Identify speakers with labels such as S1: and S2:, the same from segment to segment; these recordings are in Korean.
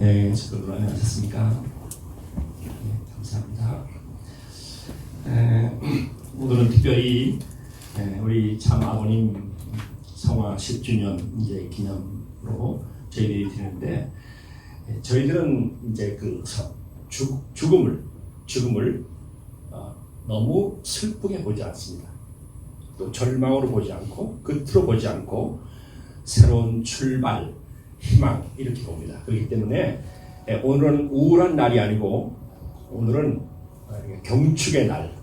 S1: 네, 저도 안녕하셨습니까? 네, 감사합니다. 오늘은 특별히 우리 참 아버님 성화 10주년 이제 기념으로 저희들이 드리는데, 저희들은 이제 그 죽음을 너무 슬프게 보지 않습니다. 또 절망으로 보지 않고 끝으로 보지 않고 새로운 출발, 희망 이렇게 봅니다. 그렇기 때문에 오늘은 우울한 날이 아니고 오늘은 경축의 날,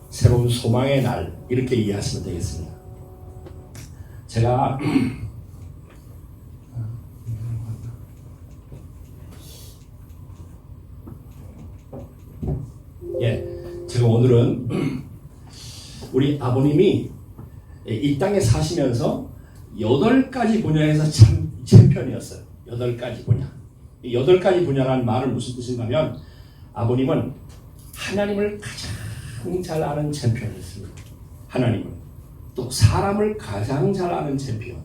S1: 새로운 소망의 날 이렇게 이해하시면 되겠습니다. 제가 제가 오늘은 우리 아버님이 이 땅에 사시면서 8가지 분야에서 참 챔피언이었어요. 8가지 분야. 이 8가지 분야라는 말은 무슨 뜻인가 하면 아버님은 하나님을 가장 잘 아는 챔피언이었습니다. 하나님을. 또 사람을 가장 잘 아는 챔피언.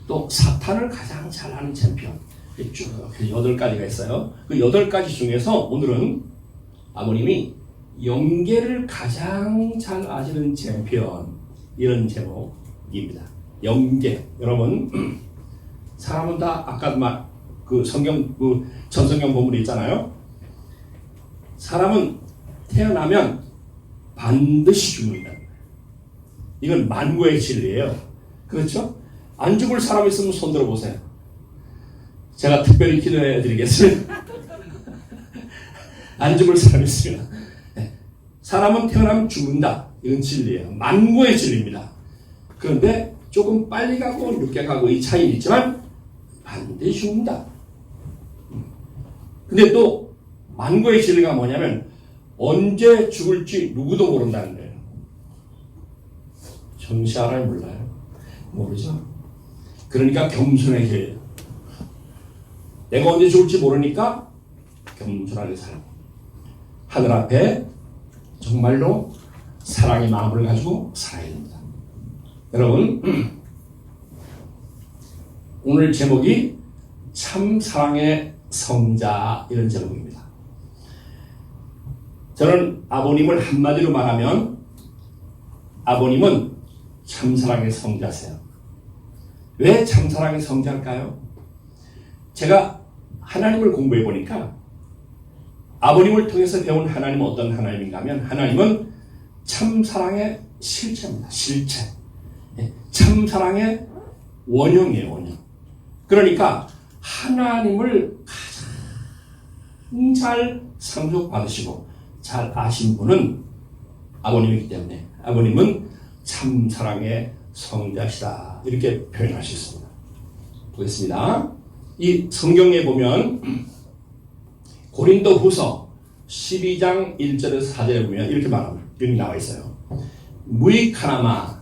S1: 또 사탄을 가장 잘 아는 챔피언. 쭉 8가지가 있어요. 그 8가지 중에서 오늘은 아버님이 영계를 가장 잘 아시는 챔피언, 이런 제목입니다. 영계. 여러분, 사람은 다 아까 그 성경 전성경 본문에 있잖아요. 사람은 태어나면 반드시 죽는다. 이건 만고의 진리예요. 그렇죠? 안 죽을 사람 있으면 손 들어 보세요. 제가 특별히 기도해 드리겠습니다. 안 죽을 사람 있으면. 사람은 태어나면 죽는다. 이건 진리예요. 만고의 진리입니다. 그런데 조금 빨리 가고 늦게 가고 이 차이는 있지만 반드시 죽는다. 근데 또 만고의 진리가 뭐냐면 언제 죽을지 누구도 모른다는 거예요. 정시 알아요? 몰라요? 모르죠. 그러니까 겸손해져야 해요. 내가 언제 죽을지 모르니까 겸손하게 살고 하늘 앞에 정말로 사랑의 마음을 가지고 살아야 됩니다. 여러분, 오늘 제목이 참 사랑의 성자, 이런 제목입니다. 저는 아버님을 한마디로 말하면 아버님은 참사랑의 성자세요. 왜 참사랑의 성자일까요? 제가 하나님을 공부해 보니까 아버님을 통해서 배운 하나님은 어떤 하나님인가 하면 하나님은 참사랑의 실체입니다. 실체. 참사랑의 원형이에요. 원형. 그러니까 하나님을 가장 잘 상속받으시고 잘 아신 분은 아버님이기 때문에 아버님은 참사랑의 성자시다. 이렇게 표현할 수 있습니다. 보겠습니다. 이 성경에 보면 고린도후서 12장 1절에서 4절에 보면 이렇게 말합니다. 이렇게 나와 있어요. 무익하나마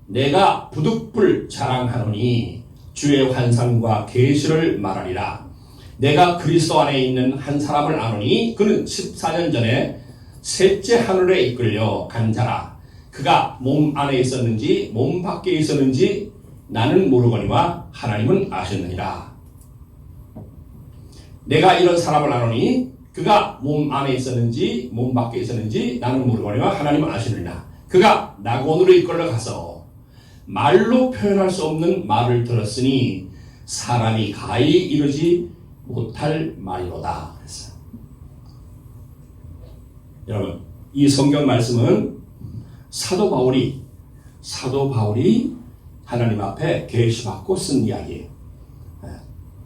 S1: 내가 부득불 자랑하노니 주의 환상과 계시를 말하리라. 내가 그리스도 안에 있는 한 사람을 아노니 그는 14년 전에 셋째 하늘에 이끌려 간 자라. 그가 몸 안에 있었는지 몸 밖에 있었는지 나는 모르거니와 하나님은 아셨느니라. 내가 이런 사람을 아노니 그가 몸 안에 있었는지 몸 밖에 있었는지 나는 모르거니와 하나님은 아시느니라. 그가 낙원으로 이끌려 가서 말로 표현할 수 없는 말을 들었으니 사람이 가히 이루지 못할 말이로다. 그랬어요. 여러분, 이 성경 말씀은 사도 바울이 하나님 앞에 계시받고 쓴 이야기예요.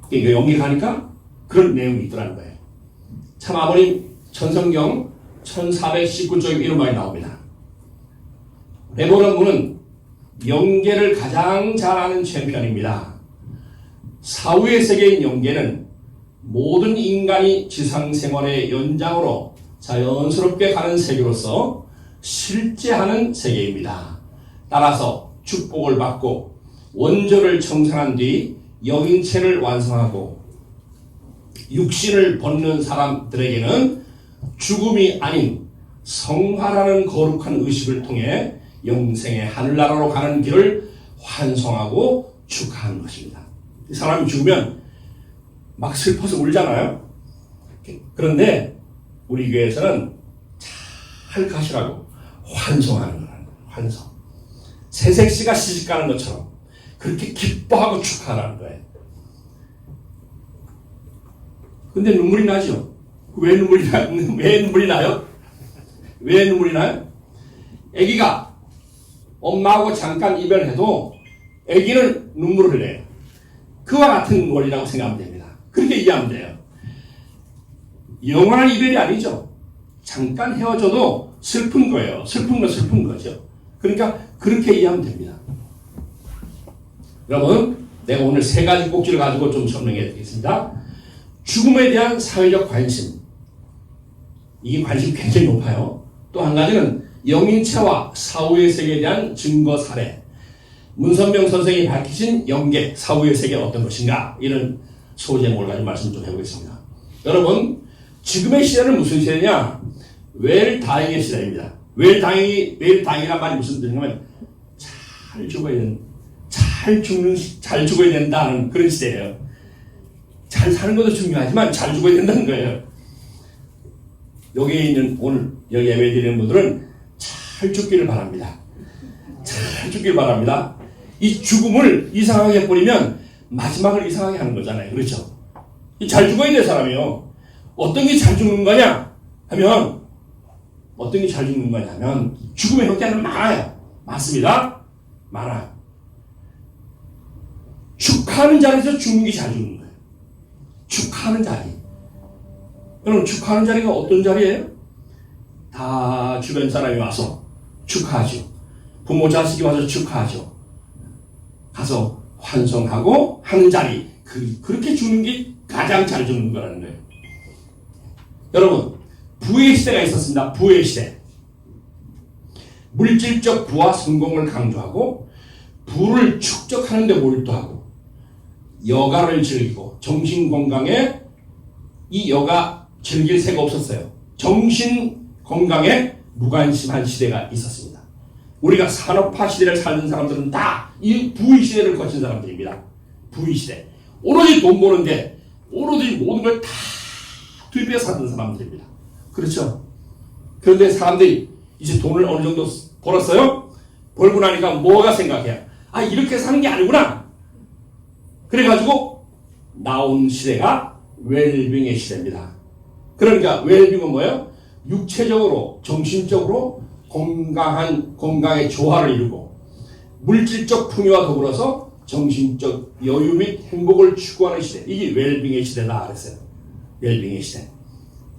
S1: 그러니까 연기 가니까 그런 내용이 있더라는 거예요. 참 아버님 전성경 1419쪽에 이런 말이 나옵니다. 레보런군은 영계를 가장 잘 아는 챔피언입니다. 사후의 세계인 영계는 모든 인간이 지상생활의 연장으로 자연스럽게 가는 세계로서 실제하는 세계입니다. 따라서 축복을 받고 원조를 청산한 뒤 영인체를 완성하고 육신을 벗는 사람들에게는 죽음이 아닌 성화라는 거룩한 의식을 통해 영생의 하늘나라로 가는 길을 환송하고 축하하는 것입니다. 사람이 죽으면 막 슬퍼서 울잖아요. 그런데 우리 교회에서는 잘 가시라고 환송하는 거라는 거예요. 환송. 새색시가 시집가는 것처럼 그렇게 기뻐하고 축하하라는 거예요. 근데 눈물이 나죠. 왜 눈물이 나요? 왜 눈물이 나요? 아기가 엄마하고 잠깐 이별해도 아기는 눈물을 흘려요. 그와 같은 원리라고 생각하면 됩니다. 그렇게 이해하면 돼요. 영원한 이별이 아니죠. 잠깐 헤어져도 슬픈 거예요. 슬픈 건 슬픈 거죠. 그러니까 그렇게 이해하면 됩니다. 여러분, 내가 오늘 세 가지 꼭지를 가지고 좀 설명해 드리겠습니다. 죽음에 대한 사회적 관심. 이게 관심이 굉장히 높아요. 또 한 가지는 영인체와 사후의 세계에 대한 증거 사례. 문선명 선생이 밝히신 영계, 사후의 세계가 어떤 것인가, 이런 소제목을 가지고 말씀 좀 해보겠습니다. 여러분, 지금의 시대는 무슨 시대냐? 웰다잉의 시대입니다. 웰다잉이란 말이 무슨 뜻이냐면 잘 죽어야 된다는 그런 시대예요. 잘 사는 것도 중요하지만 잘 죽어야 된다는 거예요. 여기에 있는 오늘 여기 예배 드리는 분들은 잘 죽기를 바랍니다. 잘 죽기를 바랍니다. 이 죽음을 이상하게 해버리면 마지막을 이상하게 하는 거잖아요. 그렇죠? 잘 죽어야 될 사람이요. 어떤 게 잘 죽는 거냐 하면 죽음의 형태는 많아요. 많습니다. 많아요. 축하하는 자리에서 죽는 게 잘 죽는 거예요. 축하하는 자리. 여러분, 축하하는 자리가 어떤 자리예요? 다 주변 사람이 와서 축하하죠. 부모 자식이 와서 축하하죠. 가서 환송하고 하는 자리. 그렇게 죽는 게 가장 잘 죽는 거라는 거예요. 여러분, 부의 시대가 있었습니다. 부의 시대. 물질적 부와 성공을 강조하고 부를 축적하는 데 몰두하고 여가를 즐기고 정신 건강에 이 여가 즐길 새가 없었어요. 정신 건강에 무관심한 시대가 있었습니다. 우리가 산업화 시대를 살던 사람들은 다 이 부의 시대를 거친 사람들입니다. 부의 시대. 오로지 돈 버는데 오로지 모든 걸 다 투입해 살던 사람들입니다. 그렇죠? 그런데 사람들이 이제 돈을 어느 정도 벌었어요? 벌고 나니까 뭐가 생각해요? 아, 이렇게 사는 게 아니구나. 그래가지고 나온 시대가 웰빙의 시대입니다. 그러니까 웰빙은 뭐예요? 육체적으로, 정신적으로 건강의 조화를 이루고 물질적 풍요와 더불어서 정신적 여유 및 행복을 추구하는 시대. 이게 웰빙의 시대다 그랬어요. 웰빙의 시대.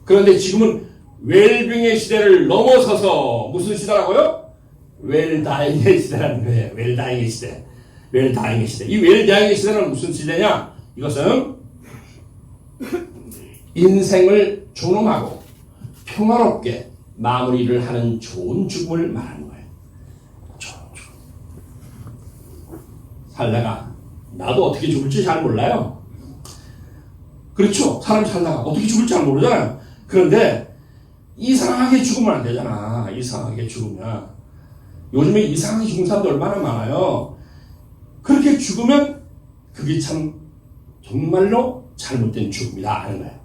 S1: 그런데 지금은 웰빙의 시대를 넘어서서 무슨 시대라고요? 웰다잉의 시대라는 거예요. 웰다잉의 시대. 웰다잉의 시대. 이 웰다잉의 시대는 무슨 시대냐? 이것은 인생을 존엄하고 평화롭게 마무리를 하는 좋은 죽음을 말하는 거예요. 좋은 죽음. 살다가 나도 어떻게 죽을지 잘 몰라요. 그렇죠? 사람 살다가 어떻게 죽을지 잘 모르잖아요. 그런데 이상하게 죽으면 안 되잖아. 이상하게 죽으면. 요즘에 이상하게 죽은 사람들 얼마나 많아요. 그렇게 죽으면 그게 참 정말로 잘못된 죽음이다 하는 거예요.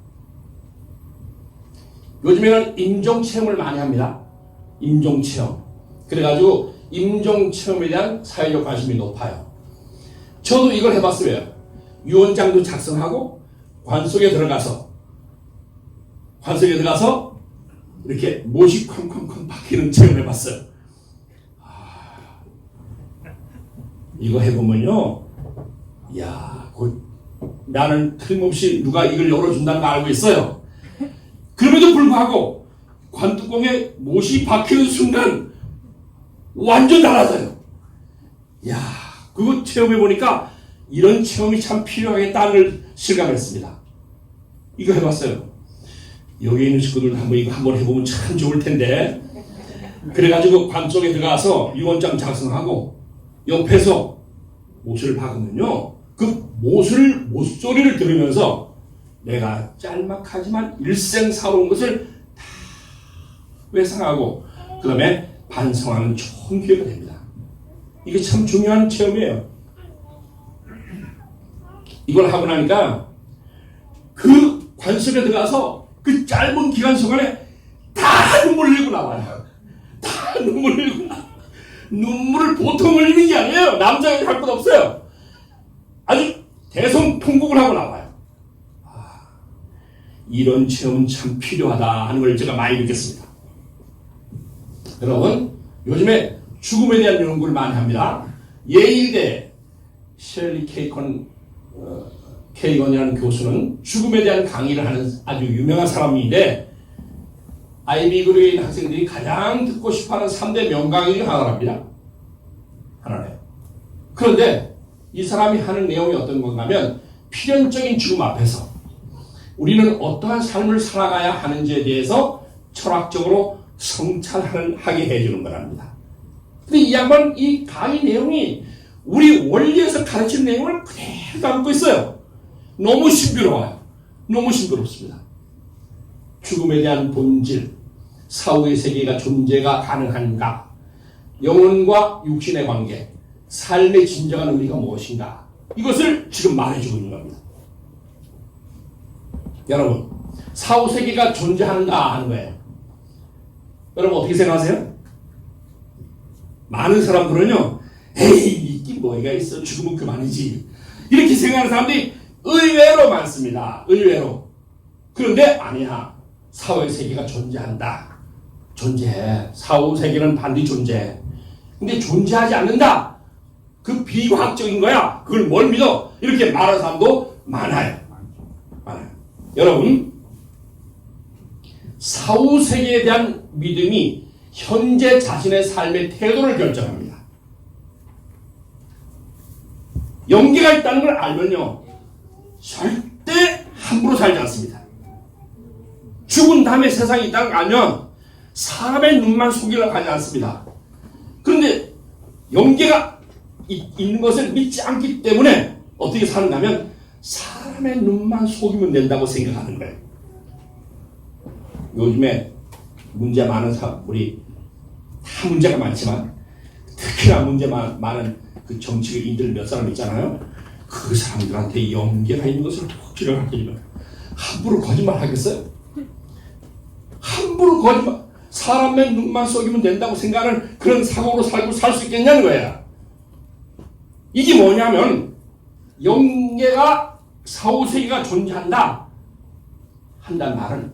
S1: 요즘에는 임종체험을 많이 합니다. 임종체험. 그래가지고 임종체험에 대한 사회적 관심이 높아요. 저도 이걸 해봤어요. 유언장도 작성하고 관 속에 들어가서 이렇게 못이 쾅쾅쾅 박히는 체험을 해봤어요. 이거 해보면요, 나는 틀림없이 누가 이걸 열어준다는 걸 알고 있어요. 그럼에도 불구하고 관뚜껑에 못이 박히는 순간 완전 달라져요. 그거 체험해보니까 이런 체험이 참 필요하겠다는 걸 실감했습니다. 이거 해봤어요. 여기 있는 식구들 이거 한번 해보면 참 좋을 텐데. 그래가지고 관 속에 들어가서 유언장 작성하고 옆에서 못을 박으면요, 그 못소리를 들으면서 내가 짤막하지만 일생사로운 것을 다 회상하고 그 다음에 반성하는 좋은 기회가 됩니다. 이게 참 중요한 체험이에요. 이걸 하고 나니까 관습에 들어가서 그 짧은 기간 동안에 다 눈물 흘리고 나와요. 다 눈물 흘리고 나와요. 눈물을 보통 흘리는 게 아니에요. 남자가 할 것 없어요. 아주 대성통곡을 하고 나와요. 이런 체험은 참 필요하다 하는 걸 제가 많이 느꼈습니다. 여러분, 요즘에 죽음에 대한 연구를 많이 합니다. 예일대 셸리 케이건이라는 교수는 죽음에 대한 강의를 하는 아주 유명한 사람인데, 아이비그루에 있는 학생들이 가장 듣고 싶어하는 3대 명강의 중 하나랍니다. 하나래요. 그런데 이 사람이 하는 내용이 어떤 건가 하면, 필연적인 죽음 앞에서 우리는 어떠한 삶을 살아가야 하는지에 대해서 철학적으로 성찰하게 해주는 거랍니다. 근데 이 양반 이 강의 내용이 우리 원리에서 가르치는 내용을 그대로 담고 있어요. 너무 신비로워요. 너무 신비롭습니다. 죽음에 대한 본질, 사후의 세계가 존재가 가능한가, 영혼과 육신의 관계, 삶의 진정한 의미가 무엇인가, 이것을 지금 말해주고 있는 겁니다. 여러분, 사후 세계가 존재하는가 하는 거예요. 여러분 어떻게 생각하세요? 많은 사람들은요, 에이 이게 뭐가 있어, 죽으면 그만이지, 이렇게 생각하는 사람들이 의외로 많습니다. 의외로. 그런데 아니야, 사후의 세계가 존재한다. 존재해. 사후 세계는 반드시 존재해. 근데 존재하지 않는다, 그 비과학적인 거야, 그걸 뭘 믿어, 이렇게 말하는 사람도 많아요. 여러분, 사후 세계에 대한 믿음이 현재 자신의 삶의 태도를 결정합니다. 영계가 있다는 걸 알면요, 절대 함부로 살지 않습니다. 죽은 다음에 세상이 있다는 걸 알면 사람의 눈만 속이려고 하지 않습니다. 그런데 영계가 있는 것을 믿지 않기 때문에 어떻게 사는가 하면 사람의 눈만 속이면 된다고 생각하는 거예요. 요즘에 문제 많은 우리 다 문제가 많지만 특히나 문제 많은 그 정치인들 몇 사람 있잖아요. 그 사람들한테 영계가 있는 것을 확실하게 가르치면 함부로 거짓말 하겠어요? 함부로 거짓말, 사람의 눈만 속이면 된다고 생각하는 그런 사고로 살고 살 수 있겠냐는 거야. 이게 뭐냐면, 영계가 사후 세계가 존재한다 한다는 말은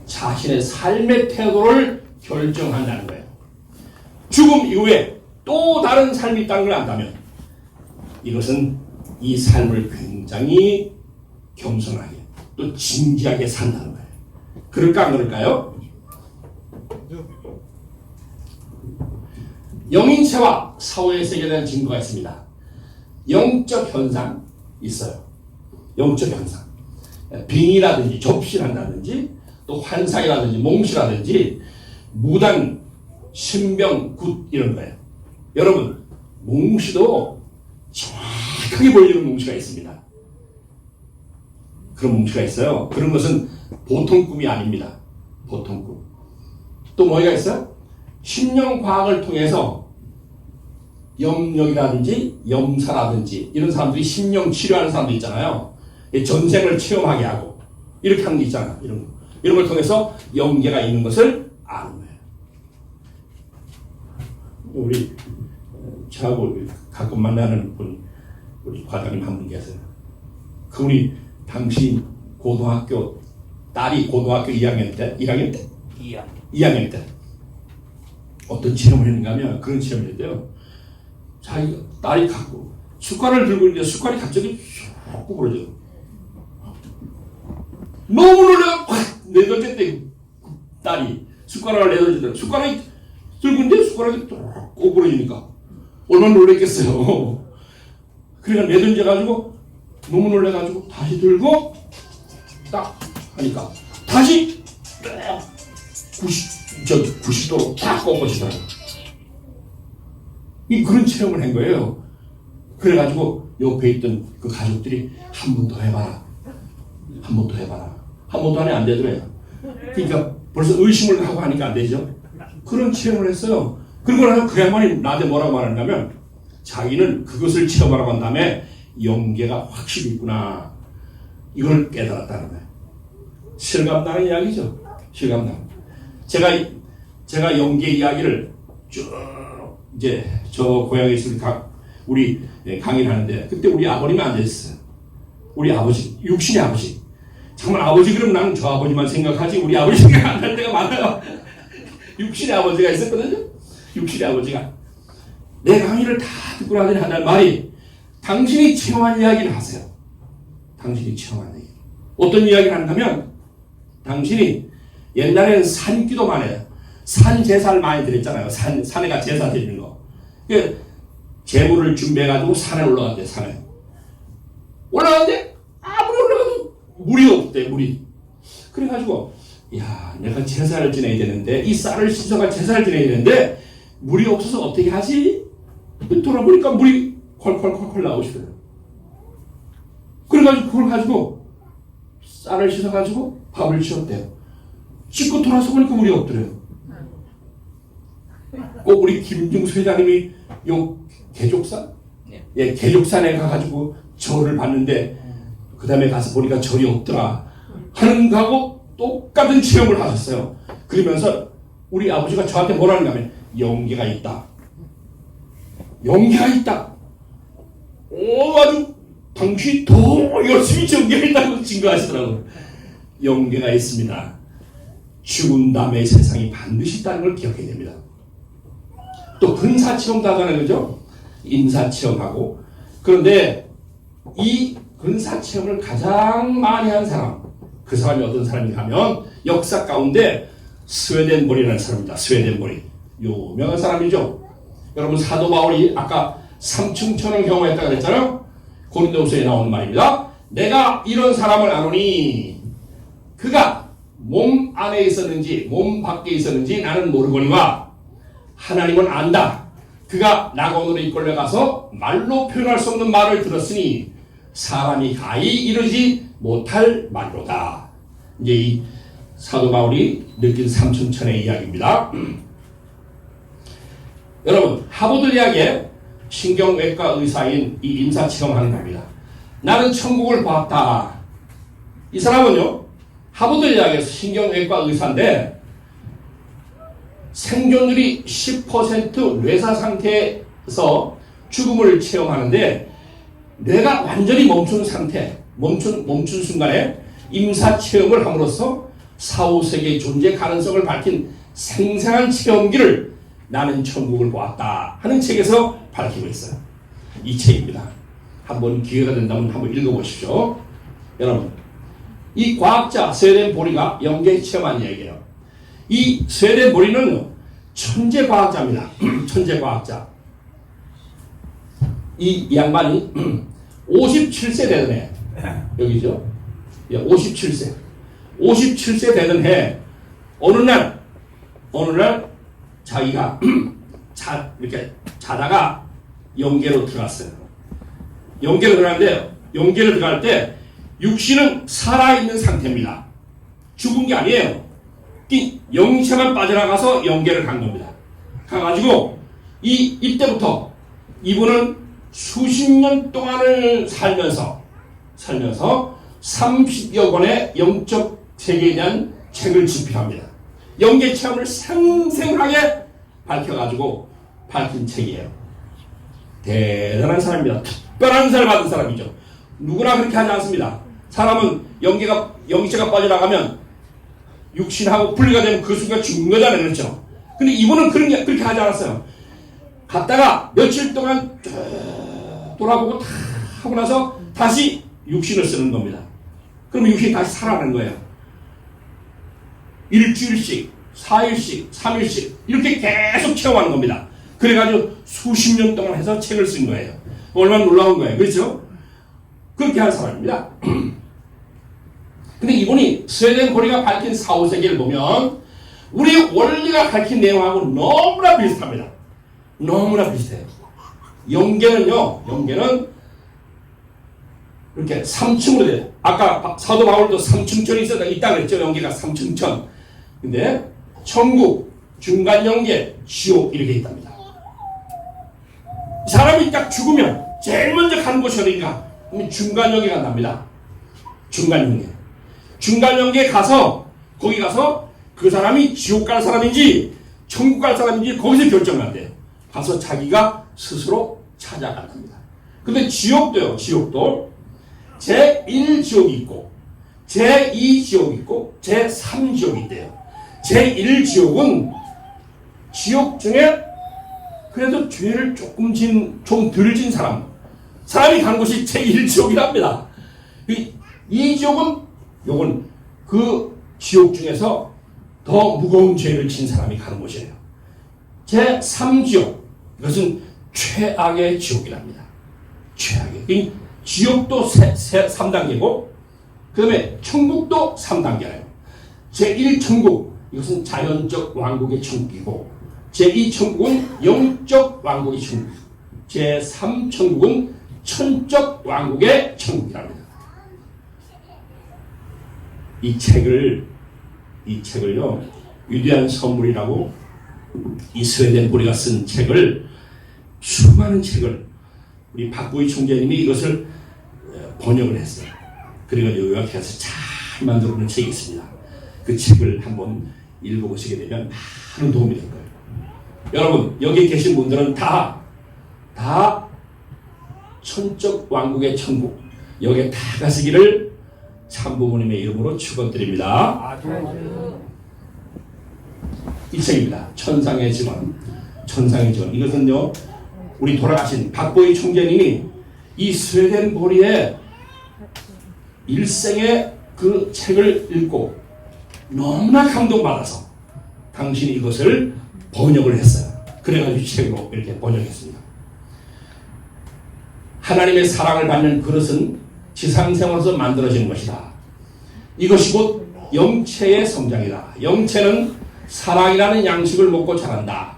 S1: 자신의 삶의 태도를 결정한다는 거예요. 죽음 이후에 또 다른 삶이 있다는 걸 안다면 이것은 이 삶을 굉장히 겸손하게 또 진지하게 산다는 거예요. 그럴까 안 그럴까요? 영인체와 사후의 세계에 대한 증거가 있습니다. 영적 현상 있어요. 영적 현상. 빙이라든지 접신한다든지 또 환상이라든지 몽시라든지 무단, 신병, 굿 이런 거예요. 여러분, 몽시도 정확하게 보이는 몽시가 있습니다. 그런 몽시가 있어요. 그런 것은 보통 꿈이 아닙니다. 보통 꿈. 또 뭐가 있어요? 심령과학을 통해서 염력이라든지 염사라든지 이런 사람들이 심령 치료하는 사람들 있잖아요. 전생을 체험하게 하고 이렇게 하는 게 있잖아요. 이런 걸 통해서 영계가 있는 것을 아는 거예요. 우리 저하고 가끔 만나는 분, 우리 과장님 한 분 계세요. 그분이 당시 고등학교, 딸이 고등학교 2학년 때 어떤 체험을 했는가 하면 그런 체험을 했대요. 자기가 딸이 갖고 숟가락을 들고 있는데 숟가락이 갑자기 쑥 구부러져요. 너무 놀래서 확 내던졌대. 딸이 숟가락을 내던지더라고. 숟가락이 들고 있는데 숟가락이 뚝 구부러지니까 얼마나 놀랬겠어요. 그러니까 내던져가지고 너무 놀래가지고 다시 들고 딱 하니까 다시 90도로 딱 꺾어지더라고요. 그런 체험을 한 거예요. 그래가지고 옆에 있던 그 가족들이 한 번 더 해봐라. 한 번 더 해봐라. 한 번 더 하면 안 되더래요. 그러니까 벌써 의심을 하고 하니까 안 되죠. 그런 체험을 했어요. 그리고 나서 그 양반이 나한테 뭐라고 말하냐면 자기는 그것을 체험하라고 한 다음에 영계가 확실히 있구나. 이걸 깨달았다는 거예요. 실감나는 이야기죠. 실감나는. 제가 영계 이야기를 쭉 이제 저 고향에 있을 우리 강의를 하는데 그때 우리 아버님이 앉아있어요. 우리 아버지, 육신의 아버지. 정말 아버지 그러면 나는 저 아버지만 생각하지 우리 아버지 생각 안 할 때가 많아요. 육신의 아버지가 있었거든요. 육신의 아버지가 내 강의를 다 듣고 나더니 하는 말이 당신이 체험한 이야기를 하세요. 당신이 체험한 얘기. 어떤 이야기를 한다면 당신이 옛날에는 산기도만 해요. 산 제사를 많이 드렸잖아요. 산에가 제사 드리는 거. 재물을 준비해가지고 산에 올라간대. 산에 올라가는데 아무리 올라가도 물이 없대. 물이. 그래가지고 야 내가 제사를 지내야 되는데 이 쌀을 씻어가 제사를 지내야 되는데 물이 없어서 어떻게 하지? 돌아보니까 물이 콜콜콜콜 나오시더래요. 그래가지고 그걸 가지고 쌀을 씻어가지고 밥을 지었대요. 씻고 돌아서 보니까 물이 없더래요. 꼭 우리 김중수 회장님이 요 개족산? 예, 개족산에 가가지고 절을 봤는데 그 다음에 가서 보니까 절이 없더라 하는 거하고 똑같은 체험을 하셨어요. 그러면서 우리 아버지가 저한테 뭐라는가 하면 영계가 있다. 영계가 있다. 아주 당신이 더 열심히 영계했다고 증거하시더라고요. 영계가 있습니다. 죽은 다음에 세상이 반드시 있다는 걸 기억해야 됩니다. 또 근사체험도 하잖아요. 그죠? 인사체험하고. 그런데 이 근사체험을 가장 많이 한 사람, 그 사람이 어떤 사람인가 하면 역사 가운데 스웨덴볼이라는 사람입니다. 스웨덴볼이. 유명한 사람이죠. 여러분 사도 바울이 아까 삼층천을 경험했다고 그랬잖아요. 고린도후서에 나오는 말입니다. 내가 이런 사람을 아노니 그가 몸 안에 있었는지 몸 밖에 있었는지 나는 모르거니와 하나님은 안다. 그가 낙원으로 이끌려가서 말로 표현할 수 없는 말을 들었으니 사람이 가히 이르지 못할 말로다. 이제 이 사도 바울이 느낀 삼층천의 이야기입니다. 여러분 하버드 대학의 신경외과 의사인 이 인사체험하는 겁니다. 나는 천국을 보았다. 이 사람은요 하버드 대학에서 신경외과 의사인데 생존율이 10% 뇌사 상태에서 죽음을 체험하는데 뇌가 완전히 멈춘 상태, 멈춘 순간에 임사체험을 함으로써 4, 5세계의 존재 가능성을 밝힌 생생한 체험기를 나는 천국을 보았다 하는 책에서 밝히고 있어요. 이 책입니다. 한번 기회가 된다면 한번 읽어보십시오. 여러분 이 과학자 스웨덴보리가 영계 체험한 얘기예요. 이 스웨덴보리는 천재과학자입니다. 천재과학자. 이 양반이 57세 되던 해 여기죠. 57세 57세 되던 해 어느 날 자기가 이렇게 자다가 영계로 들어갔어요. 영계로 들어갔는데 영계로 들어갈 때 육신은 살아있는 상태입니다. 죽은 게 아니에요. 영체만 빠져나가서 영계를 간 겁니다. 가가지고 이때부터 이분은 수십 년 동안을 살면서 30여 권의 영적 세계에 대한 책을 집필합니다. 영계 체험을 생생하게 밝혀가지고 밝힌 책이에요. 대단한 사람입니다. 특별한 살 받은 사람이죠. 누구나 그렇게 하지 않습니다. 사람은 영계체가 빠져나가면 육신하고 분리가 되면 그 순간 죽는 거잖아요. 그렇죠? 근데 이분은 그렇게 하지 않았어요. 갔다가 며칠 동안 돌아보고 다 하고 나서 다시 육신을 쓰는 겁니다. 그러면 육신이 다시 살아나는 거예요. 일주일씩, 4일씩, 3일씩 이렇게 계속 체험하는 겁니다. 그래가지고 수십 년 동안 해서 책을 쓴 거예요. 얼마나 놀라운 거예요. 그렇죠? 그렇게 한 사람입니다. 근데 이분이 스웨덴보리가 밝힌 4, 5세기를 보면 우리 원리가 밝힌 내용하고 너무나 비슷합니다. 너무나 비슷해요. 영계는 이렇게 3층으로 돼요. 아까 사도 바울도 3층천이 있다 그랬죠. 영계가 3층천. 근데 천국, 중간 영계, 지옥 이렇게 있답니다. 사람이 딱 죽으면 제일 먼저 가는 곳이 어딘가? 중간 영계가 납니다. 중간 영계. 중간 연계에 가서 거기 가서 그 사람이 지옥 갈 사람인지 천국 갈 사람인지 거기서 결정한대요. 가서 자기가 스스로 찾아가는 겁니다. 근데 지옥도요. 지옥도 제1지옥이 있고 제2지옥이 있고 제3지옥이 있대요. 제1지옥은 지옥 중에 그래도 죄를 좀 덜 진 사람이 가는 곳이 제1지옥이랍니다. 이 지옥은 요건 그 지옥 중에서 더 무거운 죄를 진 사람이 가는 곳이에요. 제3지옥 이것은 최악의 지옥이랍니다. 최악의. 지옥도 3단계고 그 다음에 천국도 3단계예요. 제1천국 이것은 자연적 왕국의 천국이고 제2천국은 영적 왕국의 천국, 제3천국은 천적 왕국의 천국이랍니다. 이 책을요, 위대한 선물이라고 이 스웨덴 보리가 쓴 책을, 수많은 책을 우리 박보희 총재님이 이것을 번역을 했어요. 그리고 요약해서 잘 만들어 놓은 책이 있습니다. 그 책을 한번 읽어보시게 되면 많은 도움이 될 거예요. 여러분, 여기 계신 분들은 다 천적 왕국의 천국, 여기에 다 가시기를 참부모님의 이름으로 축원드립니다. 이 책입니다. 천상의 증언. 천상의 증언. 이것은요, 우리 돌아가신 박보희 총재님이 이 스웨덴 보리의 일생의 그 책을 읽고 너무나 감동받아서 당신이 이것을 번역을 했어요. 그래가지고 책으로 이렇게 번역했습니다. 하나님의 사랑을 받는 그릇은 지상생활에서 만들어지는 것이다. 이것이 곧 영체의 성장이다. 영체는 사랑이라는 양식을 먹고 자란다.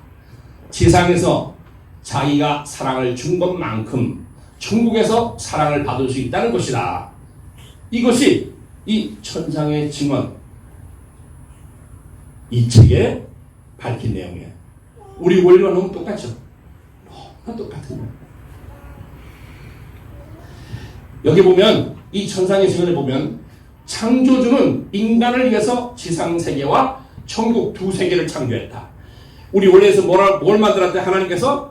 S1: 지상에서 자기가 사랑을 준 것만큼 천국에서 사랑을 받을 수 있다는 것이다. 이것이 이 천상의 증언, 이 책에 밝힌 내용이에요. 우리 원리와 너무 똑같죠? 너무 똑같은 거예요. 여기 보면 이 천상의 증언에 보면 창조주는 인간을 위해서 지상세계와 천국 두 세계를 창조했다. 우리 원래에서 뭘 만들었대? 하나님께서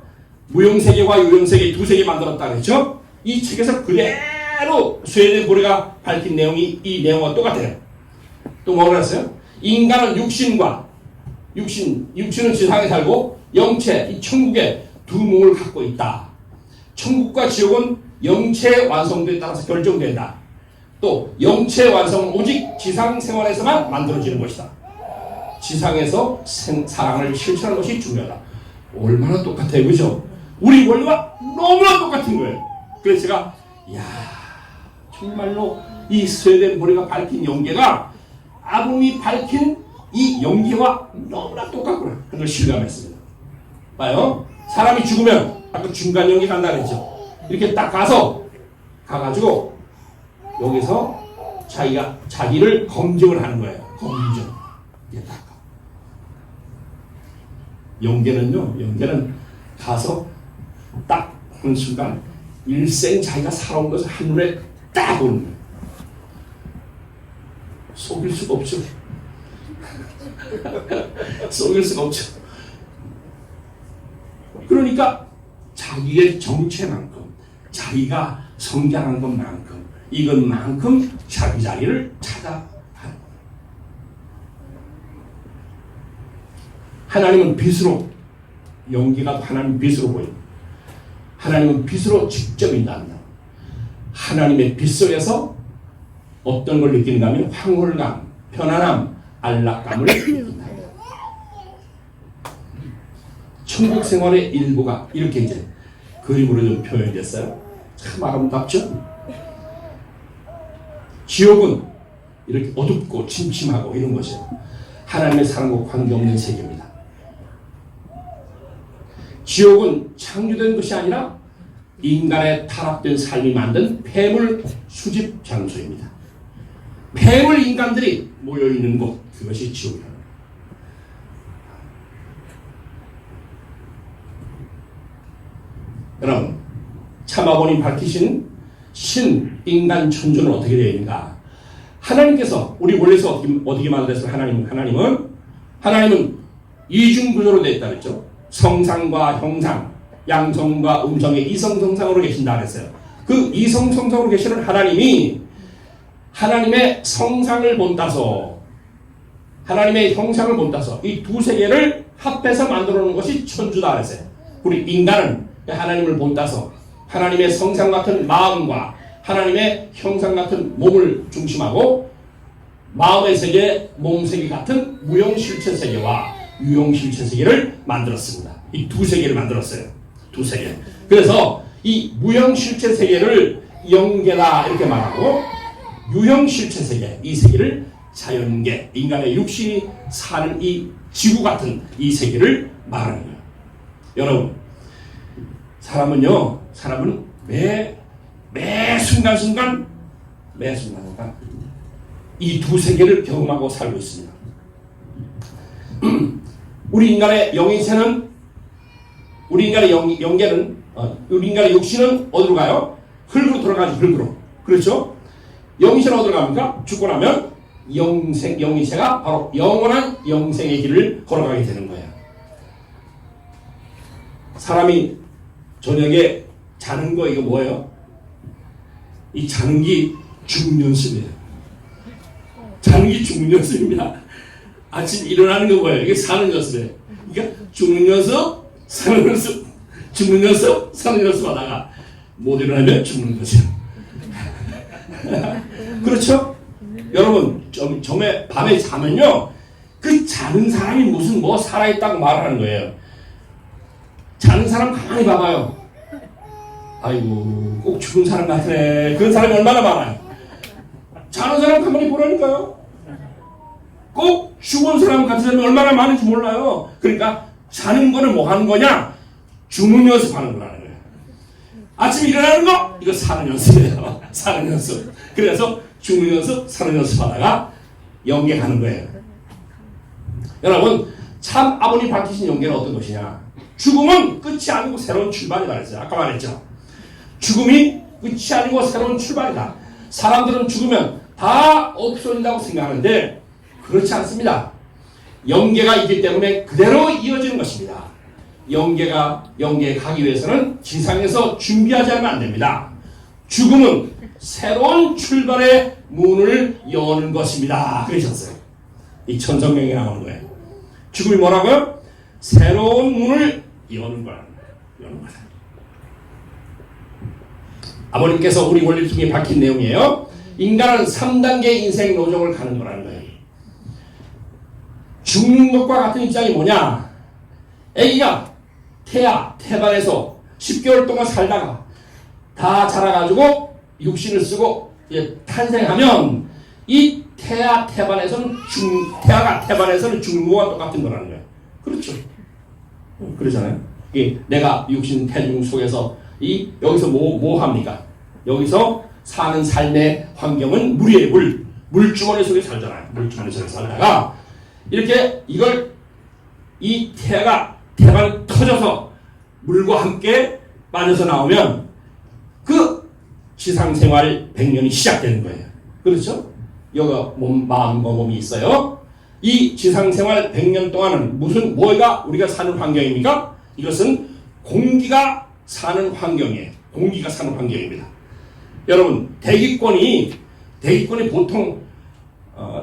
S1: 무형세계와 유형세계 두 세계 만들었다 그랬죠? 이 책에서 그대로 스웨덴 보리가 밝힌 내용이 이 내용과 똑같아요. 또 뭐라고 했어요? 인간은 육신은 지상에 살고 영체, 이 천국에 두 몸을 갖고 있다. 천국과 지옥은 영체의 완성도에 따라서 결정된다. 또 영체의 완성은 오직 지상 생활에서만 만들어지는 것이다. 지상에서 사랑을 실천하는 것이 중요하다. 얼마나 똑같아요, 그죠? 우리 원리와 너무나 똑같은 거예요. 그래서 제가 정말로 이 스웨덴 보리가 밝힌 영계가 아범이 밝힌 이 영계와 너무나 똑같구나 하는 걸 실감했습니다. 봐요. 사람이 죽으면 아까 중간 영계 간다 그랬죠. 이렇게 딱 가가지고 여기서 자기를 검증을 하는 거예요. 검증. 이게 딱. 영계는 가서 딱 그 순간 일생 자기가 살아온 것을 한눈에 딱 보는 거예요. 속일 수가 없죠. 속일 수가 없죠. 그러니까 자기의 정체만큼, 자기가 성장한 것만큼, 이것만큼 자기 자리를 찾아가는 거예요. 하나님은 빛으로, 영계가 하나님 빛으로 보입니다. 하나님은 빛으로 직접 인도한다. 하나님의 빛 속에서 어떤 걸 느끼는가 하면 황홀감, 편안함, 안락감을 느낀다. 천국 생활의 일부가 이렇게 이제 그림으로 좀 표현됐어요. 참 아름답죠? 지옥은 이렇게 어둡고 침침하고 이런 것이에요. 하나님의 사랑과 관계없는 세계입니다. 지옥은 창조된 것이 아니라 인간의 타락된 삶이 만든 폐물 수집 장소입니다. 폐물 인간들이 모여있는 곳, 그것이 지옥이다. 여러분, 참아보니 밝히신 신, 인간, 천주는 어떻게 되어 있는가? 하나님께서 우리 원래서 어떻게 만들었어요? 하나님은 이중구조로 되어 있다 그랬죠. 성상과 형상, 양성과 음성의 이성성상으로 계신다 그랬어요. 그 이성성상으로 계시는 하나님이 하나님의 성상을 본따서, 하나님의 형상을 본따서 이 두 세계를 합해서 만들어 놓은 것이 천주다 그랬어요. 우리 인간은 하나님을 본따서 하나님의 성상 같은 마음과 하나님의 형상 같은 몸을 중심하고 마음의 세계, 몸 세계 같은 무형실체 세계와 유형실체 세계를 만들었습니다. 이 두 세계를 만들었어요. 두 세계. 그래서 이 무형실체 세계를 영계다 이렇게 말하고 유형실체 세계, 이 세계를 자연계, 인간의 육신이 사는 이 지구 같은 이 세계를 말하는 거예요. 여러분, 사람은 매 순간순간 이 두 세계를 경험하고 살고 있습니다. 우리 인간의 영인체는, 우리 인간의 영계는, 우리 인간의 육신은 어디로 가요? 흙으로 돌아가지, 흙으로. 그렇죠? 영인체는 어디로 갑니까? 죽고 나면 영인체가 바로 영원한 영생의 길을 걸어가게 되는 거예요. 사람이 저녁에 자는 거 이거 뭐예요? 이 자는 게 죽는 연습이에요. 자는 게 죽는 연습입니다. 아침 일어나는 거 뭐예요? 이게 사는 연습이에요. 그러니까 죽는 연습, 사는 연습, 죽는 연습, 사는 연습 하다가 못 일어나면 죽는 거죠. 그렇죠? 여러분, 밤에 자면요, 그 자는 사람이 무슨 뭐 살아있다고 말하는 거예요. 자는 사람 가만히 봐봐요. 아이고, 꼭 죽은 사람 같으네. 그런 사람이 얼마나 많아요. 자는 사람 가만히 보라니까요. 꼭 죽은 사람 같은 사람이 얼마나 많은지 몰라요. 그러니까 자는 거는 뭐 하는 거냐? 죽는 연습하는 거라는 거예요. 아침에 일어나는 거? 이거 사는 연습이에요. 사는 연습. 그래서 죽는 연습, 사는 연습 하다가 영계 가는 거예요. 여러분, 참 아버님 밝히신 영계는 어떤 것이냐? 죽음은 끝이 아니고 새로운 출발이다 그랬어요. 아까 말했죠. 죽음이 끝이 아니고 새로운 출발이다. 사람들은 죽으면 다 없어진다고 생각하는데 그렇지 않습니다. 영계가 있기 때문에 그대로 이어지는 것입니다. 영계에 가기 위해서는 지상에서 준비하지 않으면 안 됩니다. 죽음은 새로운 출발의 문을 여는 것입니다. 그러셨어요. 이 천성명에 나오는 거예요. 죽음이 뭐라고요? 새로운 문을 여는 거라는 거예요. 여는 거다. 아버님께서 우리 원리 중에 밝힌 내용이에요. 인간은 3단계 인생 노정을 가는 거라는 거예요. 죽는 것과 같은 입장이 뭐냐? 아기가 태반에서 10개월 동안 살다가 다 자라가지고 육신을 쓰고 탄생하면 이 태반에서는 죽는 것과 똑같은 거라는 거예요. 그렇죠. 그러잖아요. 내가 육신 태중 속에서 여기서 뭐 합니까? 여기서 사는 삶의 환경은 물이에요. 물주머니 속에 살잖아요. 물주머니 속에 살다가 이렇게 이 태반이 터져서 물과 함께 빠져서 나오면 그 지상생활 100년이 시작되는 거예요. 그렇죠? 여기 마음과 몸이 있어요. 이 지상생활 100년 동안은 뭐가 우리가 사는 환경입니까? 이것은 공기가 사는 환경이에요. 공기가 사는 환경입니다. 여러분, 대기권이 보통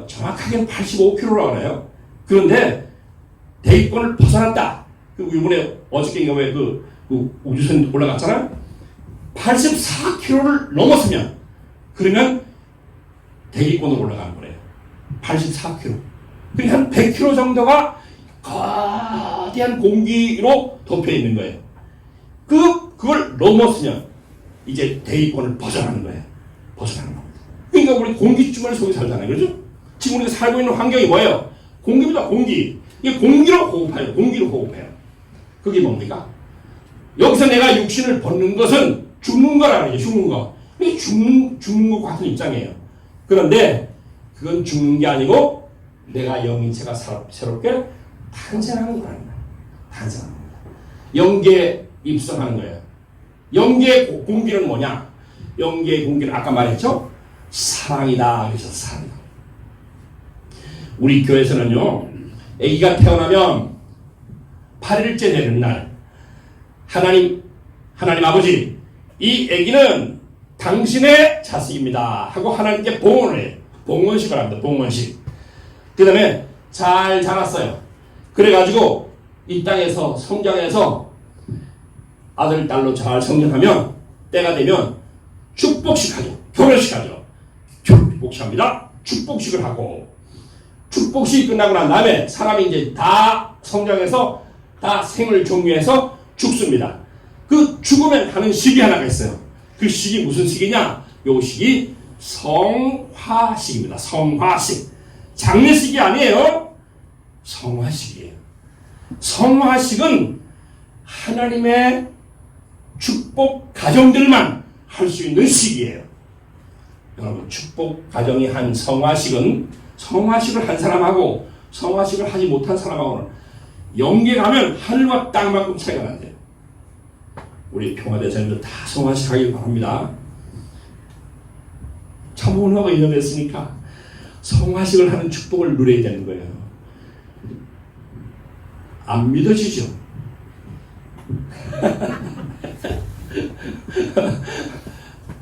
S1: 정확하게는 85km라고 해요. 그런데 대기권을 벗어났다. 이번에 어저께인가 왜 그 우주선 올라갔잖아요. 84km를 넘었으면 그러면 대기권으로 올라가는 거예요. 84km. 그러니까 한 100km 정도가 거대한 공기로 덮여 있는 거예요. 그걸 넘었으면 이제 대기권을 벗어나는 거예요. 벗어나는 겁니다. 그러니까 우리 공기주머니 속에 살잖아요. 그렇죠? 지금 우리가 살고 있는 환경이 뭐예요? 공기입니다. 공기. 이게 공기로 호흡해요. 공기로 호흡해요. 그게 뭡니까? 여기서 내가 육신을 벗는 것은 죽는 거라는 거예요. 죽는 거. 이게 죽는 것과 같은 입장이에요. 그런데 그건 죽는 게 아니고 내가 영인체가 새롭게 탄생하는 거라는 거예요. 탄생하는 겁니다. 영계에 입성하는 거예요. 영계의 공기는 뭐냐? 영계의 공기는 아까 말했죠? 사랑이다. 그래서 사랑이다. 우리 교회에서는요, 아기가 태어나면 8일째 되는 날, 하나님 아버지, 이 아기는 당신의 자식입니다 하고 하나님께 봉헌을 해요. 봉헌식을 합니다. 봉헌식. 그 다음에 잘 자랐어요. 그래가지고 이 땅에서 성장해서 아들, 딸로 잘 성장하면 때가 되면 축복식 하죠. 결혼식 하죠. 축복식 합니다. 축복식을 하고, 축복식이 끝나고 난 다음에 사람이 이제 다 성장해서 다 생을 종료해서 죽습니다. 그 죽으면 하는 시기 하나가 있어요. 그 시기 무슨 시기냐? 요 시기 성화식입니다. 성화식. 장례식이 아니에요. 성화식이에요. 성화식은 하나님의 축복 가정들만 할 수 있는 시기예요. 여러분, 축복 가정이 한 성화식은 성화식을 한 사람하고 성화식을 하지 못한 사람하고는 영계 가면 하늘과 땅만큼 차이가 난대요. 우리 평화대사님들 다 성화식 하길 바랍니다. 참혼하고 인연했으니까 성화식을 하는 축복을 누려야 되는 거예요. 안 믿어지죠?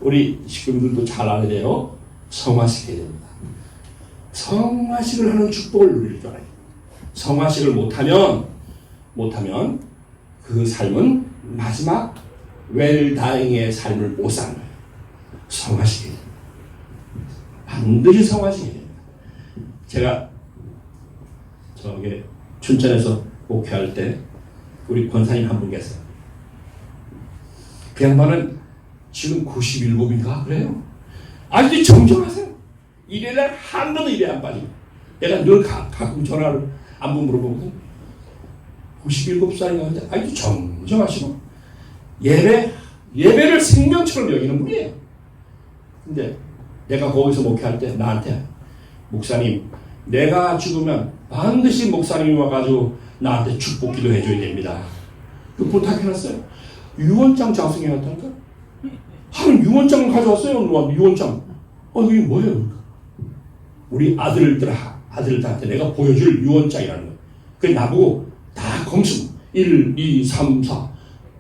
S1: 우리 식구들도 잘 알아야 돼요. 성화식 해야 됩니다. 성화식을 하는 축복을 누릴 줄 알아요. 성화식을 못하면 그 삶은 마지막 웰다잉의 삶을 못 사는 거예요. 성화식이에요. 반드시 성화식이에요. 제가 저기 춘천에서 목회할 때 우리 권사님 한 분 계세요. 그 양반은 지금 97인가 그래요. 아주 정정하세요. 일요일날 한 번도 일에 안 빠지고. 내가 늘 가끔 전화를 안부 물어보거든. 97살인가 하는데 아주 정정하시고 예배를 생명처럼 여기는 분이에요. 근데 내가 거기서 목회할 때 나한테, 목사님, 내가 죽으면 반드시 목사님이 와가지고 나한테 축복 기도해 줘야 됩니다. 그 부탁해놨어요. 유언장 작성해놨다니까. 한 유언장을 가져왔어요. 유언장. 이게 뭐예요? 우리 아들들한테 내가 보여줄 유언장이라는 거예요. 그 나보고 다 검수 1, 2, 3, 4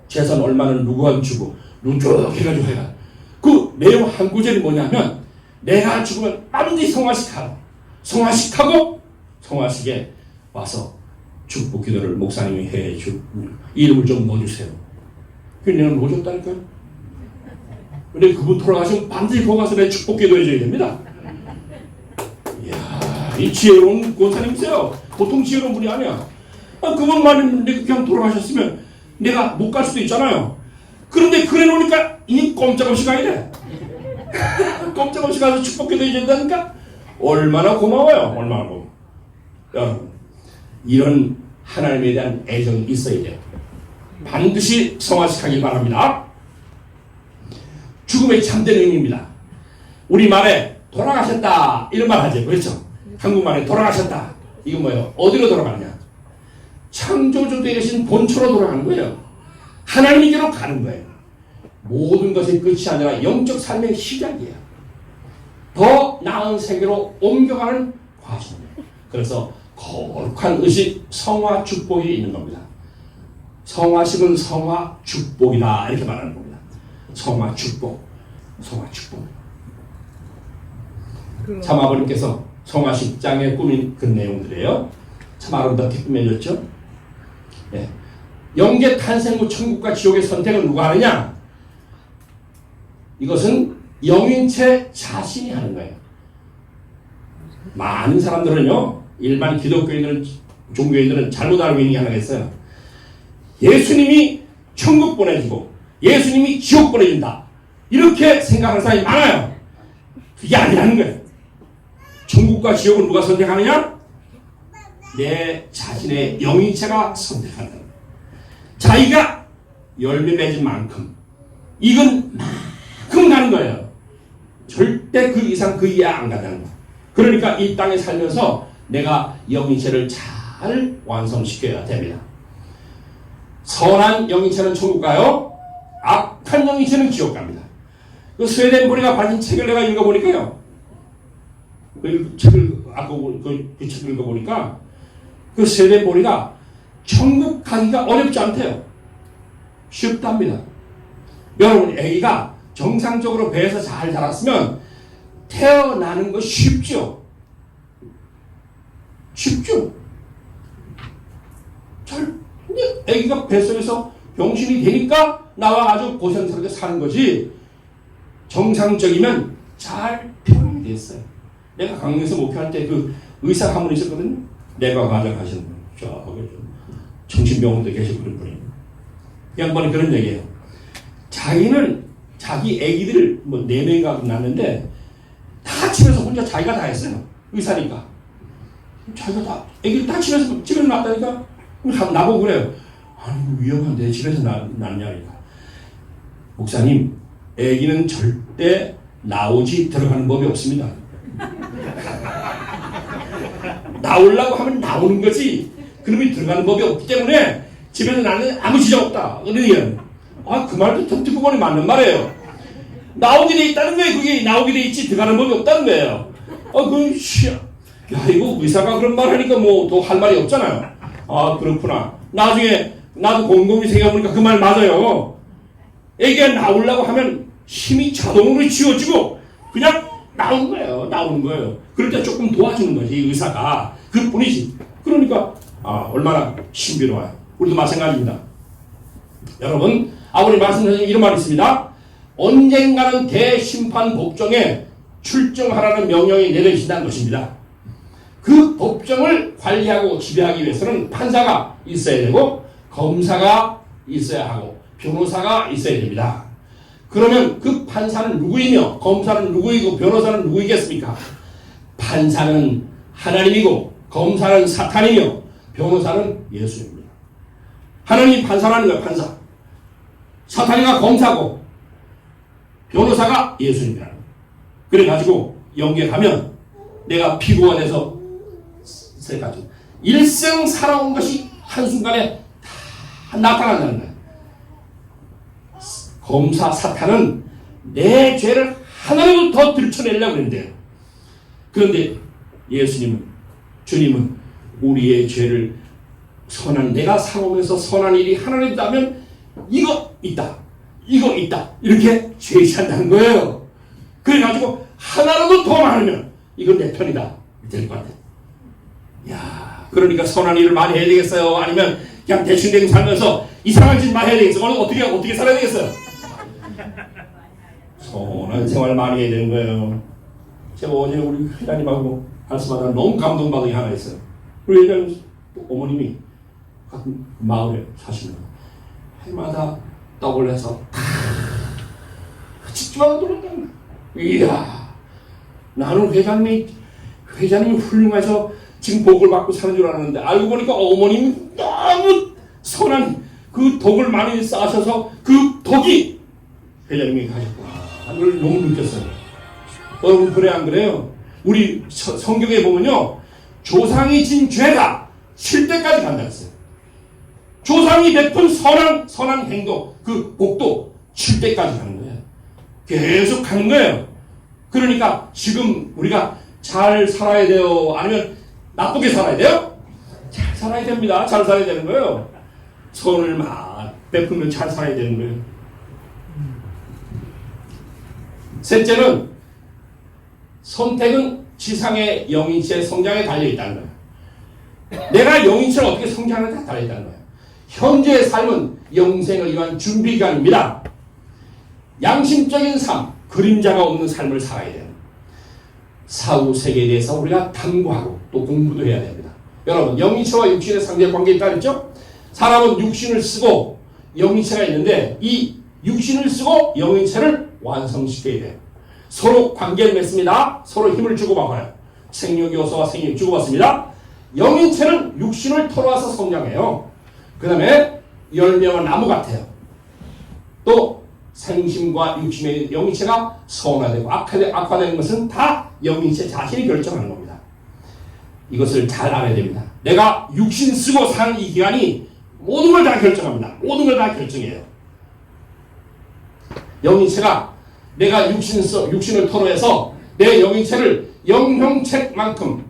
S1: 재산 얼마는 누구한테 주고 쭉 해가지고 해가. 그 내용 한 구절이 뭐냐면, 내가 죽으면 반드시 성화식하라. 성화식하고 성화식에 와서 축복 기도를 목사님이 해주 이름을 좀 넣어주세요. 그래서 내가 넣어줬다니까요. 근데 그분 돌아가시면 반드시 거기 가서 내 축복 기도 해줘야 됩니다. 이야, 이 지혜로운 권사님이세요. 보통 지혜로운 분이 아니야. 그분만 그냥 돌아가셨으면 내가 못 갈 수도 있잖아요. 그런데 그래 놓으니까 이 꼼짝없이 가야 돼. 꼼짝없이 가서 축복 기도 해줘야 된다니까. 얼마나 고마워요. 얼마나 고마워. 여러분, 이런 하나님에 대한 애정이 있어야 돼요. 반드시 성화식하길 바랍니다. 죽음의 참된 의미입니다. 우리말에 돌아가셨다 이런 말 하죠. 그렇죠? 한국말에 돌아가셨다. 이건 뭐예요? 어디로 돌아가느냐? 창조주 되신 본초로 돌아가는 거예요. 하나님께로 가는 거예요. 모든 것의 끝이 아니라 영적 삶의 시작이에요. 더 나은 세계로 옮겨가는 과정이에요. 그래서 거룩한 의식, 성화 축복이 있는 겁니다. 성화식은 성화 축복이다 이렇게 말하는 겁니다. 성화 축복, 성화 축복. 참 아버님께서 성화식장에 꾸민 그 내용들이에요. 참 아름답게 꾸며졌죠. 네. 영계 탄생 후 천국과 지옥의 선택을 누가 하느냐? 이것은 영인체 자신이 하는 거예요. 많은 사람들은요, 일반 기독교인들은, 종교인들은 잘못 알고 있는 게 하나가 있어요. 예수님이 천국 보내주고 예수님이 지옥 보내준다, 이렇게 생각하는 사람이 많아요. 그게 아니라는 거예요. 천국과 지옥을 누가 선택하느냐? 내 자신의 영인체가 선택한다. 자기가 열매 맺은 만큼 익은 만큼 가는 거예요. 절대 그 이상 그 이하 안 간다는 거예요. 그러니까 이 땅에 살면서 내가 영인체를 잘 완성시켜야 됩니다. 선한 영인체는 천국 가요. 악한 영인체는 지옥 갑니다. 그 스웨덴 보리가 받은 책을 내가 읽어보니까요, 그 책을 아까 그 책을 읽어보니까 그 세대머리가 천국 가기가 어렵지 않대요. 쉽답니다. 여러분, 아기가 정상적으로 배에서 잘 자랐으면 태어나는 거 쉽죠. 쉽죠. 아기가 뱃속에서 병신이 되니까 나와가지고 고생스럽게 사는 거지. 정상적이면 잘 태어나게 됐어요. 내가 강릉에서 목회할 때 그 의사가 한 분 있었거든요. 내가 가져가시는 분. 저기 정신병원도 계시고 그런 분이. 이 양반이 그런 얘기예요. 자기는 자기 애기들 뭐 4명인가 낳는데 다 집에서 혼자 자기가 다 했어요. 의사니까. 자기가 다 애기를 다 집에서 낳았다니까. 나보고 그래요. 아니 위험한데 집에서 낳냐니까. 목사님, 애기는 절대 나오지 들어가는 법이 없습니다. 나오려고 하면 나오는 거지 그놈이 들어가는 법이 없기 때문에 집에서 나는 아무 지장 없다. 그러니 그 말도 듣고 보니 맞는 말이에요. 나오게 돼 있다는 거예요. 그게 나오게 돼 있지 들어가는 법이 없다는 거예요. 야 이거 의사가 그런 말 하니까 뭐 더 할 말이 없잖아요. 아 그렇구나. 나중에 나도 곰곰이 생각해보니까 그 말 맞아요. 애기가 나오려고 하면 힘이 자동으로 지워지고 그냥 나오는 거예요. 나오는 거예요. 그럴 때 조금 도와주는 거지 의사가. 그뿐이지. 그러니까 얼마나 신비로워요. 우리도 마찬가지입니다. 여러분, 아버님 말씀하신 이런 말이 있습니다. 언젠가는 대심판 법정에 출정하라는 명령이 내려지신다는 것입니다. 그 법정을 관리하고 지배하기 위해서는 판사가 있어야 되고 검사가 있어야 하고 변호사가 있어야 됩니다. 그러면 그 판사는 누구이며 검사는 누구이고 변호사는 누구이겠습니까? 판사는 하나님이고 검사는 사탄이며 변호사는 예수입니다. 하나님이 판사라는 거예요. 판사. 사탄이가 검사고 변호사가 예수입니다. 그래가지고 연결하면 내가 피고가 돼서 세가지고 일생 살아온 것이 한순간에 다 나타난다는 거예요. 검사 사탄은 내 죄를 하나라도 더 들춰내려고 했는데요. 그런데 주님은 우리의 죄를 내가 살아오면서 선한 일이 하나라도 있다면 이거 있다 이렇게 제시한다는 거예요. 그래가지고 하나라도 더 많으면 이건 내 편이다 될 것 같아요. 야, 그러니까 선한 일을 많이 해야 되겠어요? 아니면 그냥 대충 살면서 이상한 짓만 해야 되겠어요? 어떻게 살아야 되겠어요? 선한 생활 많이 해야 되는 거예요. 제가 어제 우리 회장님하고 말씀하다 너무 감동받은 게 하나 있어요. 우리 회장님 어머님이 같은 마을에 사시는 해마다 떡을 해서 집집마다 돌아다니는 이야, 나는 회장님이 훌륭해서 지금 복을 받고 사는 줄 알았는데 알고 보니까 어머님이 너무 선한 그 덕을 많이 쌓으셔서 그 덕이 회장님이 가셨구나. 그걸 너무 느꼈어요. 여러분 그래 안 그래요? 우리 성경에 보면요, 조상이 진 죄가 칠 때까지 간다 했어요. 조상이 베푼 선한 행동, 그 복도 칠 때까지 가는 거예요. 계속 가는 거예요. 그러니까 지금 우리가 잘 살아야 돼요? 아니면 나쁘게 살아야 돼요? 잘 살아야 됩니다. 잘 살아야 되는 거예요. 선을 막 베풀면 잘 살아야 되는 거예요. 셋째는 선택은 지상의 영인체의 성장에 달려있다는 거예요. 내가 영인체를 어떻게 성장하는지 달려있다는 거예요. 현재의 삶은 영생을 위한 준비기간입니다. 양심적인 삶, 그림자가 없는 삶을 살아야 돼요. 사후 세계에 대해서 우리가 탐구하고 또 공부도 해야 됩니다. 여러분, 영인체와 육신의 상대 관계가 있다 그랬죠? 사람은 육신을 쓰고 영인체가 있는데 이 육신을 쓰고 영인체를 완성시켜야 돼요. 서로 관계를 맺습니다. 서로 힘을 주고받아요. 생육요소와 생육 주고받습니다. 영인체는 육신을 털어와서 성장해요. 그 다음에 열매와 나무 같아요. 또 생심과 육신의 영인체가 선화되고 악화되는 것은 다 영인체 자신이 결정하는 겁니다. 이것을 잘 알아야 됩니다. 내가 육신 쓰고 사는 이 기간이 모든 걸 다 결정합니다. 모든 걸 다 결정해요. 영인체가 내가 육신을 토로해서 내 영인체를 영형책만큼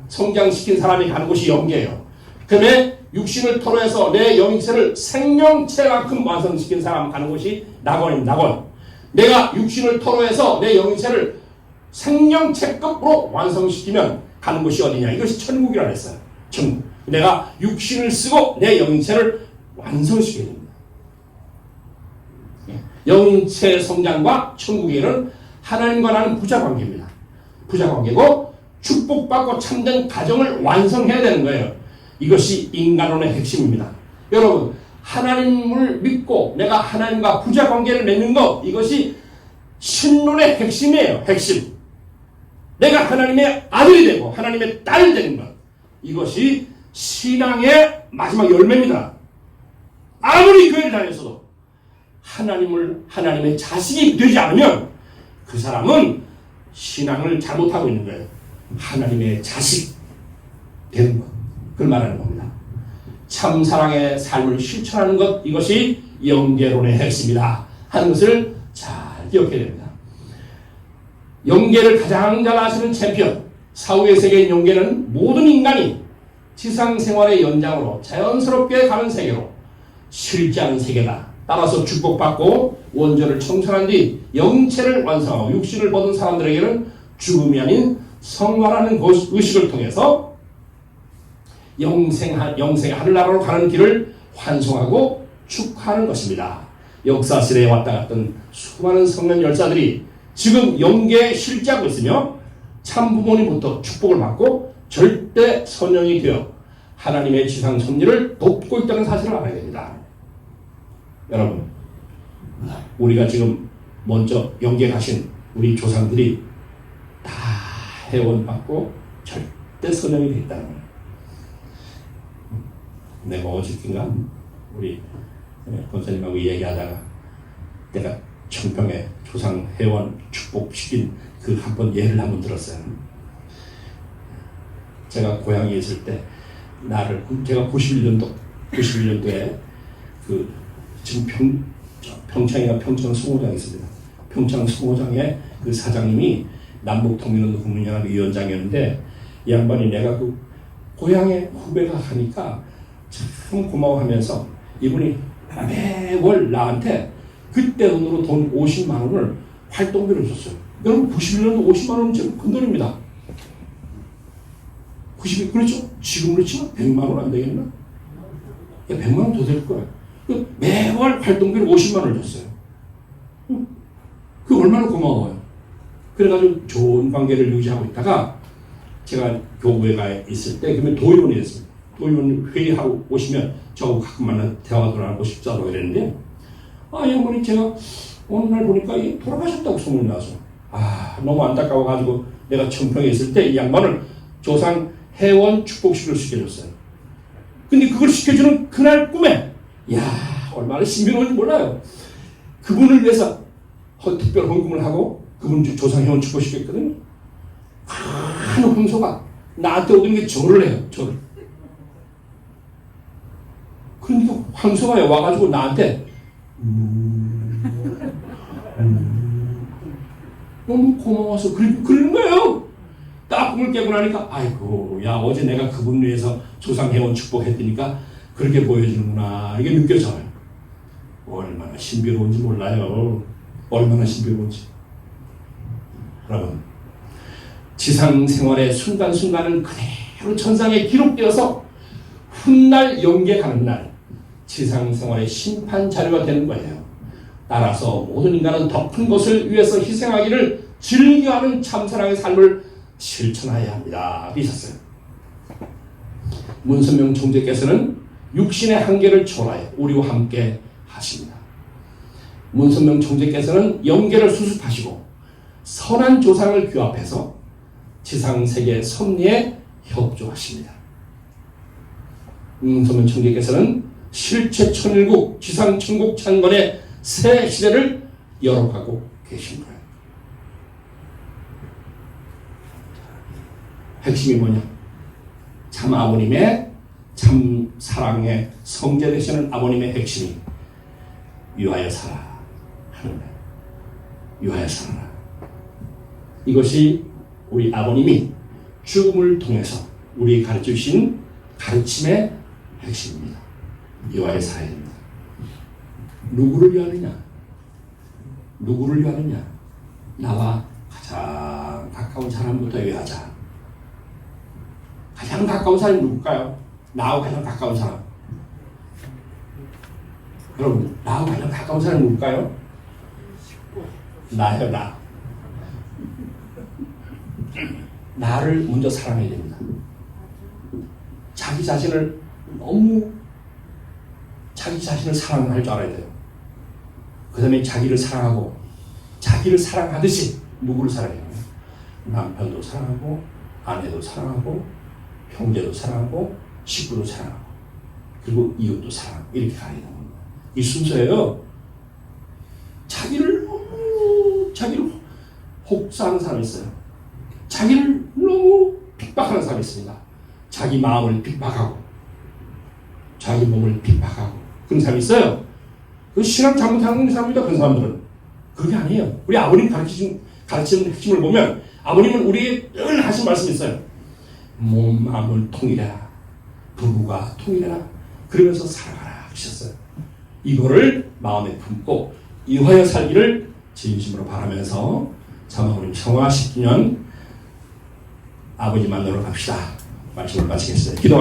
S1: 성장시킨 사람이 가는 곳이 영계예요. 그다음에 육신을 토로해서 내 영체를 생명체만큼 완성시킨 사람 가는 곳이 낙원입니다. 낙원. 내가 육신을 토로해서 내 영체를 생명체급으로 완성시키면 가는 곳이 어디냐? 이것이 천국이라 했어요. 천국. 내가 육신을 쓰고 내 영체를 완성시켜야 됩니다. 영체 성장과 천국에는 하나님과 나는 부자관계입니다. 부자관계고 축복받고 참된 가정을 완성해야 되는 거예요. 이것이 인간론의 핵심입니다. 여러분, 하나님을 믿고 내가 하나님과 부자관계를 맺는 것, 이것이 신론의 핵심이에요. 핵심. 내가 하나님의 아들이 되고 하나님의 딸이 되는 것, 이것이 신앙의 마지막 열매입니다. 아무리 교회를 다녔어도 하나님의 자식이 되지 않으면 그 사람은 신앙을 잘못하고 있는 거예요. 하나님의 자식 되는 것, 그걸 말하는 겁니다. 참 사랑의 삶을 실천하는 것, 이것이 영계론의 핵심이다 하는 것을 잘 기억해야 됩니다. 영계를 가장 잘 아시는 챔피언, 사후의 세계인 영계는 모든 인간이 지상생활의 연장으로 자연스럽게 가는 세계로 실제하는 세계다. 따라서 축복받고 원전을 청산한 뒤 영체를 완성하고 육신을 얻은 사람들에게는 죽음이 아닌 성화라는 의식을 통해서 영생 하늘나라로 가는 길을 환송하고 축하하는 것입니다. 역사시대에 왔다 갔던 수많은 성령 열사들이 지금 영계에 실제하고 있으며 참 부모님부터 축복을 받고 절대 선영이 되어 하나님의 지상 섭리를 돕고 있다는 사실을 알아야 됩니다. 여러분, 우리가 지금 먼저 영계 가신 우리 조상들이 다 회원받고 절대 선영이 되어 있다는 거예요. 내가 어저께인가 우리 권사님하고 얘기하다가 내가 청평에 조상 회원 축복시킨 그 한 번 예를 한번 들었어요. 제가 고향에 있을 때 제가 91년도에 그 지금 평창 송호장이 있습니다. 평창 송호장에 그 사장님이 남북통일운동 국민연합 위원장이었는데 이 양반이 내가 그 고향에 후배가 하니까 참 고마워하면서 이분이 매월 나한테 그때 돈으로 돈 50만 원을 활동비로 줬어요. 여러분 91년도 50만 원은 지금 큰 돈입니다. 90, 그렇죠? 지금으로 치면 100만 원 안 되겠나? 100만 원 더 될 거예요. 매월 활동비로 50만 원을 줬어요. 그게 얼마나 고마워요. 그래가지고 좋은 관계를 유지하고 있다가 제가 교구에 가 있을 때 그러면 도의원이 됐습니다. 도의원 회의하고 오시면 저하고 가끔 만나 대화도 나누고 싶다고 그랬는데 이 양반이 제가 어느 날 보니까 돌아가셨다고 소문이 나서 너무 안타까워가지고 내가 청평에 있을 때 이 양반을 조상 회원 축복식을 시켜줬어요. 근데 그걸 시켜주는 그날 꿈에 얼마나 신비로운지 몰라요. 그분을 위해서 특별 헌금을 하고 그분 조상 회원 축복시켰거든요. 큰 황소가 나한테 오던 게 절을 해요. 절을. 그러니까 황소가 와가지고 나한테 너무 고마워서 그러는 거예요. 딱 꿈을 깨고 나니까 아이고 어제 내가 그분 위해서 조상회원 축복했으니까 그렇게 보여주는구나 이게 느껴져요. 얼마나 신비로운지 몰라요. 얼마나 신비로운지. 여러분, 지상 생활의 순간순간은 그대로 천상에 기록되어서 훗날 영계 가는 날 지상 생활의 심판 자료가 되는 거예요. 따라서 모든 인간은 더 큰 것을 위해서 희생하기를 즐겨하는 참사랑의 삶을 실천해야 합니다. 있었어요. 문선명 총재께서는 육신의 한계를 초월하여 우리와 함께 하십니다. 문선명 총재께서는 영계를 수습하시고 선한 조상을 규합해서 지상세계 섭리에 협조하십니다. 문선명 총재께서는 실체 천일국 지상천국 창건의 새 시대를 열어가고 계신 거예요. 핵심이 뭐냐? 참 아버님의 참 사랑의 성자 되시는 아버님의 핵심이 위하여 살아 하는 거예요. 위하여 살아라. 이것이 우리 아버님이 죽음을 통해서 우리에게 가르쳐주신 가르침의 핵심입니다. 이와의 사회입니다. 누구를 위하느냐? 누구를 위하느냐? 나와 가장 가까운 사람부터 위하자. 가장 가까운 사람이 누굴까요? 나하고 가장 가까운 사람. 여러분, 나하고 가장 가까운 사람이 누굴까요? 나요, 나. 나를 먼저 사랑해야 됩니다. 자기 자신을 너무 자기 자신을 사랑할 줄 알아야 돼요. 그 다음에 자기를 사랑하고 자기를 사랑하듯이 누구를 사랑해요? 남편도 사랑하고 아내도 사랑하고 형제도 사랑하고 식구도 사랑하고 그리고 이웃도 사랑하고 이렇게 가야 되는 겁니다. 이 순서예요. 자기를 혹사하는 사람이 있어요. 자기를 너무 핍박하는 사람이 있습니다. 자기 마음을 핍박하고 자기 몸을 핍박하고 그런 사람이 있어요. 그 신앙 잘못하는 사람입니다. 그런 사람들은. 그게 아니에요. 우리 아버님 가르치는 핵심을 보면 아버님은 우리에게 늘 하신 말씀이 있어요. 몸, 마음을 통일해라. 부부가 통일해라. 그러면서 살아가라 하셨어요. 이거를 마음에 품고 이화여 살기를 진심으로 바라면서 참 우리 평화 10주년 아버지 만나러 갑시다. 말씀을 마치겠어요. 기도하겠습니다.